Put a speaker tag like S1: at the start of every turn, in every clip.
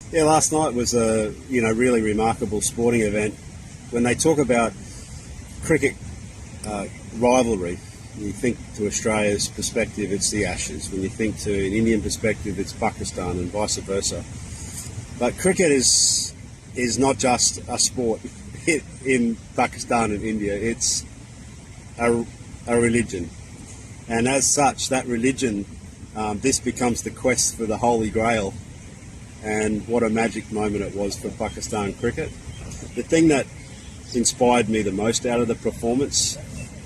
S1: Yeah, last night was a really remarkable sporting event. When they talk about cricket rivalry, you think to Australia's perspective, it's the Ashes. When you think to an Indian perspective, it's Pakistan, and vice versa. But cricket is not just a sport in Pakistan and India. It's a religion, and as such, that religion, this becomes the quest for the Holy Grail. And what a magic moment it was for Pakistan cricket. The thing that inspired me the most out of the performance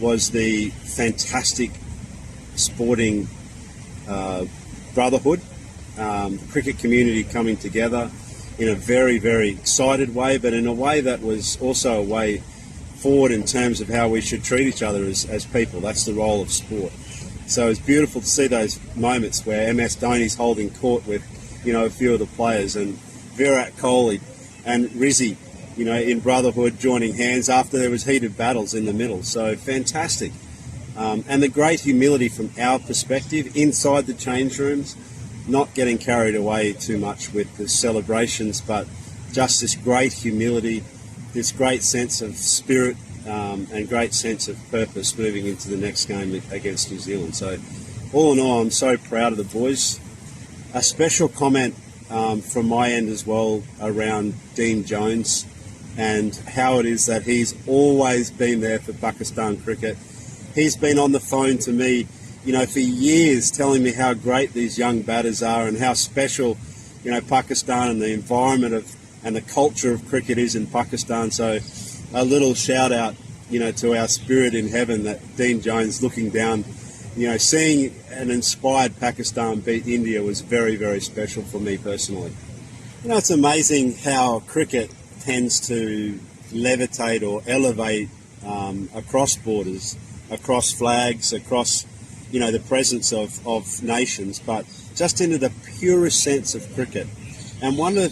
S1: was the fantastic sporting brotherhood, the cricket community coming together in a very, very excited way, but in a way that was also a way forward in terms of how we should treat each other as people. That's the role of sport. So it's beautiful to see those moments where MS Dhoni's holding court with a few of the players, and Virat Kohli and Rizzi, in brotherhood, joining hands after there was heated battles in the middle. So fantastic. And the great humility from our perspective inside the change rooms, not getting carried away too much with the celebrations, but just this great humility, this great sense of spirit, and great sense of purpose moving into the next game against New Zealand. So all in all, I'm so proud of the boys. A special comment from my end as well around Dean Jones and how it is that he's always been there for Pakistan cricket. He's been on the phone to me, for years, telling me how great these young batters are and how special, Pakistan and the environment and the culture of cricket is in Pakistan. So a little shout out, to our spirit in heaven, that Dean Jones looking down, seeing an inspired Pakistan beat India was very, very special for me personally. It's amazing how cricket tends to levitate or elevate across borders, across flags, across, the presence of nations, but just into the purest sense of cricket. And one of the